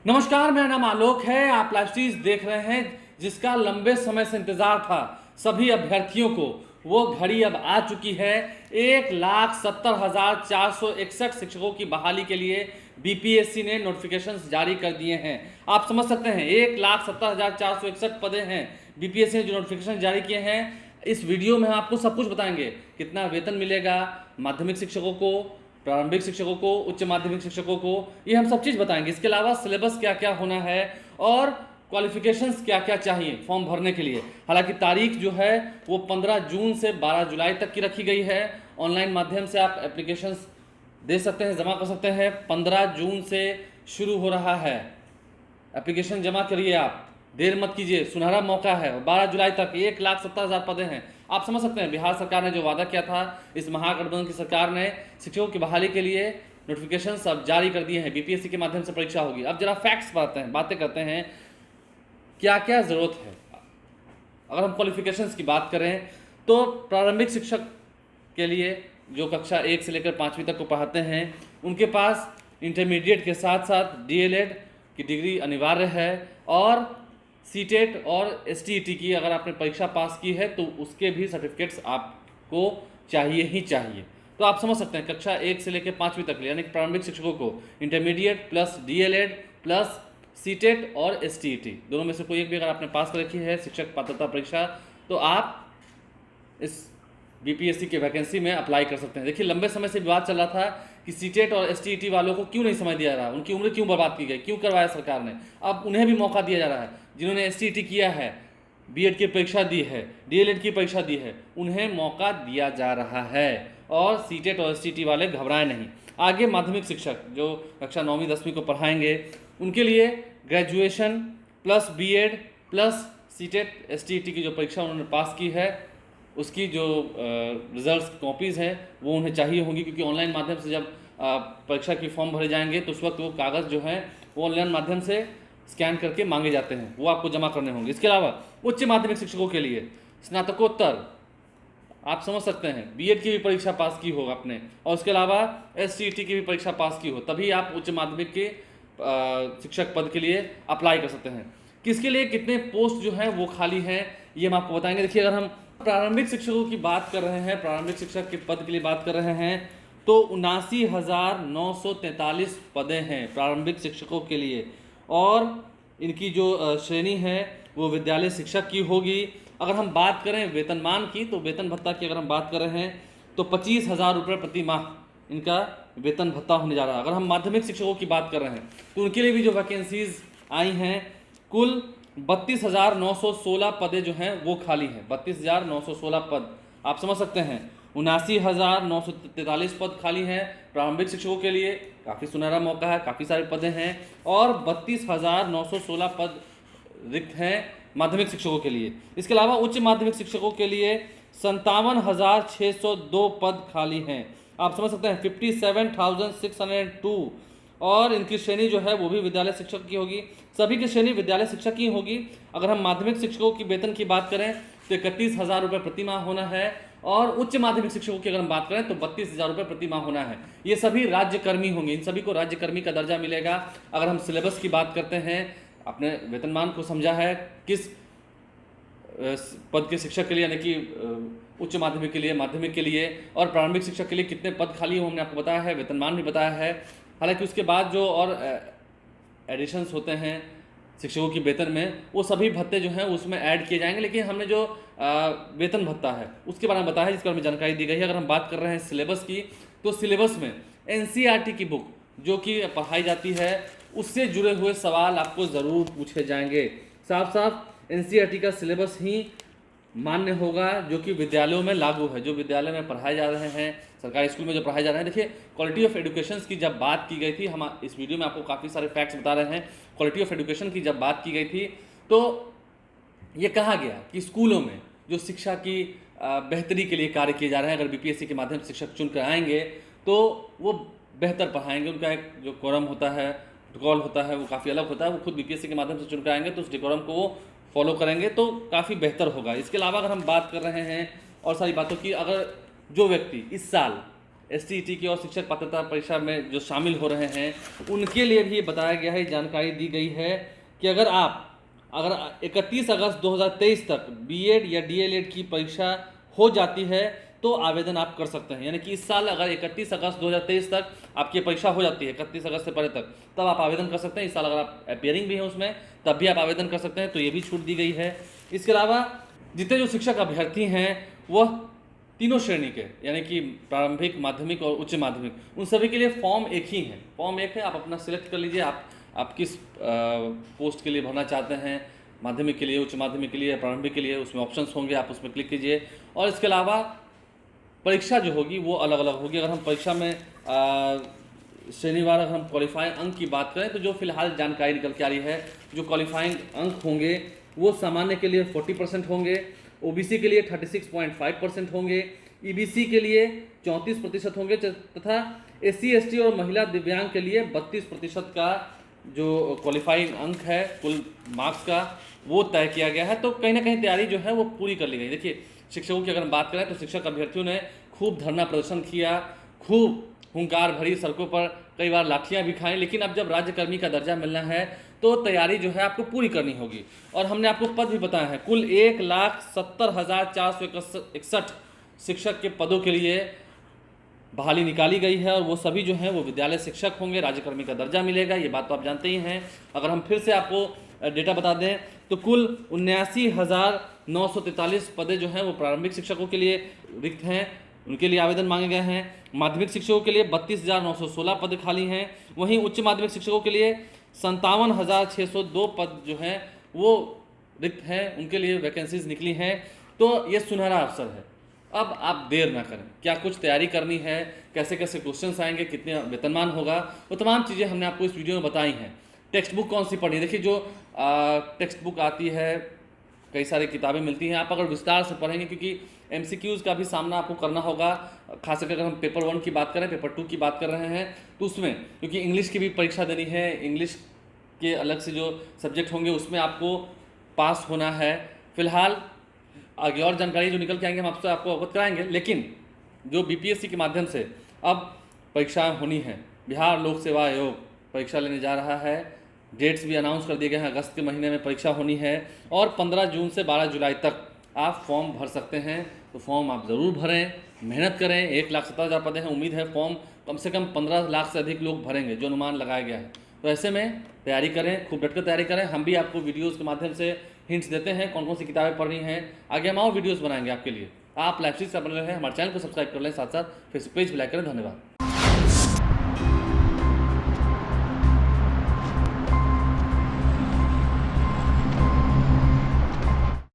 नमस्कार, मेरा नाम आलोक है। आप लाइव स्ट्रीज देख रहे हैं जिसका लंबे समय से इंतजार था सभी अभ्यर्थियों को। वो घड़ी अब आ चुकी है। 1,70,461 शिक्षकों की बहाली के लिए बीपीएससी ने नोटिफिकेशंस जारी कर दिए हैं। आप समझ सकते हैं 1,70,461 पदें हैं। बीपीएससी ने जो नोटिफिकेशन जारी किए हैं, इस वीडियो में हम आपको सब कुछ बताएंगे। कितना वेतन मिलेगा माध्यमिक शिक्षकों को, प्रारंभिक शिक्षकों को, उच्च माध्यमिक शिक्षकों को, ये हम सब चीज़ बताएंगे। इसके अलावा सिलेबस क्या क्या होना है और क्वालिफिकेशंस क्या क्या चाहिए फॉर्म भरने के लिए। हालांकि तारीख जो है वो 15 जून से 12 जुलाई तक की रखी गई है। ऑनलाइन माध्यम से आप एप्लीकेशंस दे सकते हैं, जमा कर सकते हैं। 15 जून से शुरू हो रहा है, एप्लीकेशन जमा करिए, आप देर मत कीजिए, सुनहरा मौका है। 12 जुलाई तक 1,70,000 पदें हैं। आप समझ सकते हैं बिहार सरकार ने जो वादा किया था, इस महागठबंधन की सरकार ने शिक्षकों की बहाली के लिए नोटिफिकेशन अब जारी कर दिए हैं। बीपीएससी के माध्यम से परीक्षा होगी। अब जरा फैक्ट्स बातें करते हैं, क्या क्या ज़रूरत है। अगर हम क्वालिफिकेशंस की बात करें तो प्रारंभिक शिक्षक के लिए जो कक्षा 1 से लेकर 5वीं तक को पढ़ाते हैं, उनके पास इंटरमीडिएट के साथ साथ डीएलएड की डिग्री अनिवार्य है और सीटेट और एसटीईटी की अगर आपने परीक्षा पास की है तो उसके भी सर्टिफिकेट्स आपको चाहिए ही चाहिए। तो आप समझ सकते हैं कक्षा 1 से लेकर 5वीं तक यानी प्रारंभिक शिक्षकों को intermediate plus DElEd plus CTET और एसटीईटी दोनों में से कोई एक भी अगर आपने पास कर रखी है शिक्षक पात्रता परीक्षा, तो आप इस बीपीएससी के वैकेंसी में अप्लाई कर सकते हैं। देखिए, लंबे समय से विवाद चल रहा था कि सीटेट और एसटीईटी वालों को क्यों नहीं समय दिया जा रहा, उनकी उम्र क्यों बर्बाद की गई, क्यों करवाया सरकार ने। अब उन्हें भी मौका दिया जा रहा है। जिन्होंने एसटीईटी किया है, बीएड की परीक्षा दी है, डीएलएड की परीक्षा दी है, उन्हें मौका दिया जा रहा है। और सीटेट और एसटीईटी वाले घबराएं नहीं। आगे माध्यमिक शिक्षक जो कक्षा 9वीं 10वीं को पढ़ाएंगे, उनके लिए graduation plus BEd plus CTET STET की जो परीक्षा उन्होंने पास की है, उसकी जो रिजल्ट्स कॉपीज़ हैं वो उन्हें चाहिए होंगी। क्योंकि ऑनलाइन माध्यम से जब परीक्षा की फॉर्म भरे जाएंगे तो उस वक्त वो कागज़ जो हैं वो ऑनलाइन माध्यम से स्कैन करके मांगे जाते हैं, वो आपको जमा करने होंगे। इसके अलावा उच्च माध्यमिक शिक्षकों के लिए स्नातकोत्तर, आप समझ सकते हैं बीएड की भी परीक्षा पास की हो आपने, और उसके अलावा एसटीईटी की भी परीक्षा पास की हो, तभी आप उच्च माध्यमिक के शिक्षक पद के लिए अप्लाई कर सकते हैं। किसके लिए कितने पोस्ट जो हैं वो खाली हैं ये हम आपको बताएंगे। देखिए, अगर हम प्रारंभिक शिक्षकों की बात कर रहे हैं, प्रारंभिक शिक्षक के पद के लिए बात कर रहे हैं, तो 79,943 पदें हैं प्रारंभिक शिक्षकों के लिए। और इनकी जो श्रेणी है वो विद्यालय शिक्षक की होगी। अगर हम बात करें वेतनमान की, तो वेतन भत्ता की अगर हम बात कर रहे हैं तो 25,000 रुपये प्रति माह इनका वेतन भत्ता होने जा रहा है। अगर हम माध्यमिक शिक्षकों की बात कर रहे हैं तो उनके लिए भी जो वैकेंसीज आई हैं, कुल 32,916 पदें जो हैं वो खाली हैं। 32,916 पद, आप समझ सकते हैं। 79,943 पद खाली हैं प्रारंभिक शिक्षकों के लिए। काफ़ी सुनहरा मौका है, काफ़ी सारे पदें हैं। और 32,916 पद रिक्त हैं माध्यमिक शिक्षकों के लिए। इसके अलावा उच्च माध्यमिक शिक्षकों के लिए 57,602 पद खाली हैं। आप समझ सकते हैं 57,602। और इनकी श्रेणी जो है वो भी विद्यालय शिक्षक की होगी। सभी की श्रेणी विद्यालय शिक्षक की होगी। अगर हम माध्यमिक शिक्षकों की वेतन की बात करें तो 31,000 रुपये प्रति माह होना है। और उच्च माध्यमिक शिक्षकों की अगर हम बात करें तो 32,000 रुपये प्रति माह होना है। ये सभी राज्यकर्मी होंगे, इन सभी को राज्यकर्मी का दर्जा मिलेगा। अगर हम सिलेबस की बात करते हैं, अपने वेतनमान को समझा है किस पद के शिक्षक के लिए, यानी कि उच्च माध्यमिक के लिए, माध्यमिक के लिए और प्रारंभिक शिक्षक के लिए कितने पद खाली हो हमने आपको बताया है, वेतनमान भी बताया है। हालांकि उसके बाद जो और एडिशंस होते हैं शिक्षकों की वेतन में, वो सभी भत्ते जो हैं उसमें ऐड किए जाएंगे। लेकिन हमने जो वेतन भत्ता है उसके बारे में बताया है, जिसके बारे में जानकारी दी गई है। अगर हम बात कर रहे हैं सिलेबस की, तो सिलेबस में एनसीईआरटी की बुक जो कि पढ़ाई जाती है उससे जुड़े हुए सवाल आपको ज़रूर पूछे जाएंगे। साफ साफ एनसीईआरटी का सिलेबस ही मान्य होगा जो कि विद्यालयों में लागू है, जो विद्यालय में पढ़ाए जा रहे हैं, सरकारी स्कूल में जो पढ़ाए जा रहे हैं। देखिए, क्वालिटी ऑफ एजुकेशन की जब बात की गई थी, हम इस वीडियो में आपको काफ़ी सारे फैक्ट्स बता रहे हैं। क्वालिटी ऑफ एजुकेशन की जब बात की गई थी तो ये कहा गया कि स्कूलों में जो शिक्षा की बेहतरी के लिए कार्य किए जा रहे हैं, अगर बीपीएससी के माध्यम से शिक्षक चुन कर आएंगे तो वो बेहतर पढ़ाएंगे। उनका एक जो कोरम होता है, प्रोटोकॉल होता है, वो काफ़ी अलग होता है। वो खुद बीपीएससी के माध्यम से चुन कर आएंगे तो उस डेकोरम को वो फॉलो करेंगे तो काफ़ी बेहतर होगा। इसके अलावा अगर हम बात कर रहे हैं और सारी बातों की, अगर जो व्यक्ति इस साल STET की और शिक्षक पात्रता परीक्षा में जो शामिल हो रहे हैं उनके लिए भी बताया गया है, जानकारी दी गई है कि अगर 31 अगस्त 2023 तक बीएड या डीएलएड की परीक्षा हो जाती है तो आवेदन आप कर सकते हैं। यानी कि इस साल अगर 31 अगस्त 2023 तक आपकी परीक्षा हो जाती है, 31 अगस्त से पहले तक, तब आप आवेदन कर सकते हैं। इस साल अगर आप अपियरिंग भी हैं उसमें तब भी आप आवेदन कर सकते हैं, तो ये भी छूट दी गई है। इसके अलावा जितने जो शिक्षक अभ्यर्थी हैं वह तीनों श्रेणी के, यानी कि प्रारंभिक, माध्यमिक और उच्च माध्यमिक, उन सभी के लिए फॉर्म एक ही है। फॉर्म एक है, आप अपना सिलेक्ट कर लीजिए, आप किस पोस्ट के लिए भरना चाहते हैं, माध्यमिक के लिए, उच्च माध्यमिक के लिए, प्रारंभिक के लिए, उसमें ऑप्शंस होंगे, आप उसमें क्लिक कीजिए। और इसके अलावा परीक्षा जो होगी वो अलग अलग होगी। अगर हम परीक्षा में शनिवार अगर हम क्वालिफाइंग अंक की बात करें तो जो फिलहाल जानकारी निकल के आ रही है, जो क्वालिफाइंग अंक होंगे वो सामान्य के लिए 40% होंगे, ओबीसी के लिए 36.5% होंगे, ईबीसी के लिए 34% होंगे तथा SC ST और महिला दिव्यांग के लिए 32% का जो क्वालिफाइंग अंक है कुल मार्क्स का वो तय किया गया है। तो कहीं ना कहीं तैयारी जो है वो पूरी कर ली गई। देखिए शिक्षकों की अगर हम बात करें तो शिक्षक अभ्यर्थियों ने खूब धरना प्रदर्शन किया, खूब हुंकार भरी, सड़कों पर कई बार लाठियां भी खाई, लेकिन अब जब राज्यकर्मी का दर्जा मिलना है तो तैयारी जो है आपको पूरी करनी होगी। और हमने आपको पद भी बताया है, कुल 1,70,461 शिक्षक के पदों के लिए बहाली निकाली गई है और वो सभी जो हैं वो विद्यालय शिक्षक होंगे, राज्यकर्मी का दर्जा मिलेगा, ये बात तो आप जानते ही हैं। अगर हम फिर से आपको डेटा बता दें तो कुल 79,943 पदें जो हैं वो प्रारंभिक शिक्षकों के लिए रिक्त हैं, उनके लिए आवेदन मांगे गए हैं। माध्यमिक शिक्षकों के लिए 32,916 पद खाली हैं। वहीं उच्च माध्यमिक शिक्षकों के लिए 57,602 पद जो हैं वो रिक्त हैं, उनके लिए वैकेंसीज निकली हैं। तो ये सुनहरा अवसर है, अब आप देर ना करें। क्या कुछ तैयारी करनी है, कैसे कैसे क्वेश्चंस आएंगे, कितने वेतनमान होगा, वो तमाम चीज़ें हमने आपको इस वीडियो में बताई हैं। टेक्स्ट बुक कौन सी पढ़नी है, देखिए जो टेक्स्ट बुक आती है, कई सारी किताबें मिलती हैं, आप अगर विस्तार से पढ़ेंगे क्योंकि MCQs का भी सामना आपको करना होगा। खास करके अगर हम पेपर 1 की बात करें, पेपर 2 की बात कर रहे हैं तो उसमें क्योंकि इंग्लिश की भी परीक्षा देनी है, इंग्लिश के अलग से जो सब्जेक्ट होंगे उसमें आपको पास होना है। फिलहाल आगे और जानकारी जो निकल के आएंगे हम आपको अवगत कराएंगे, लेकिन जो BPSC के माध्यम से अब परीक्षाएँ होनी हैं, बिहार लोक सेवा आयोग परीक्षा लेने जा रहा है। डेट्स भी अनाउंस कर दिए गए हैं, अगस्त के महीने में परीक्षा होनी है और 15 जून से 12 जुलाई तक आप फॉर्म भर सकते हैं। तो फॉर्म आप ज़रूर भरें, मेहनत करें। 1,70,000 पदें हैं, उम्मीद है फॉर्म कम से कम 15 लाख से अधिक लोग भरेंगे, जो अनुमान लगाया गया है। तो ऐसे में तैयारी करें, खूब डटकर तैयारी करें। हम भी आपको वीडियोज़ के माध्यम से हिंट्स देते हैं कौन कौन सी किताबें पढ़नी हैं। आगे हम और वीडियोज़ बनाएंगे आपके लिए। आप लाइव से बन रहे हैं, हमारे चैनल को सब्सक्राइब कर लें, साथ साथ फेसबुक पेज भी लाइक करें। धन्यवाद।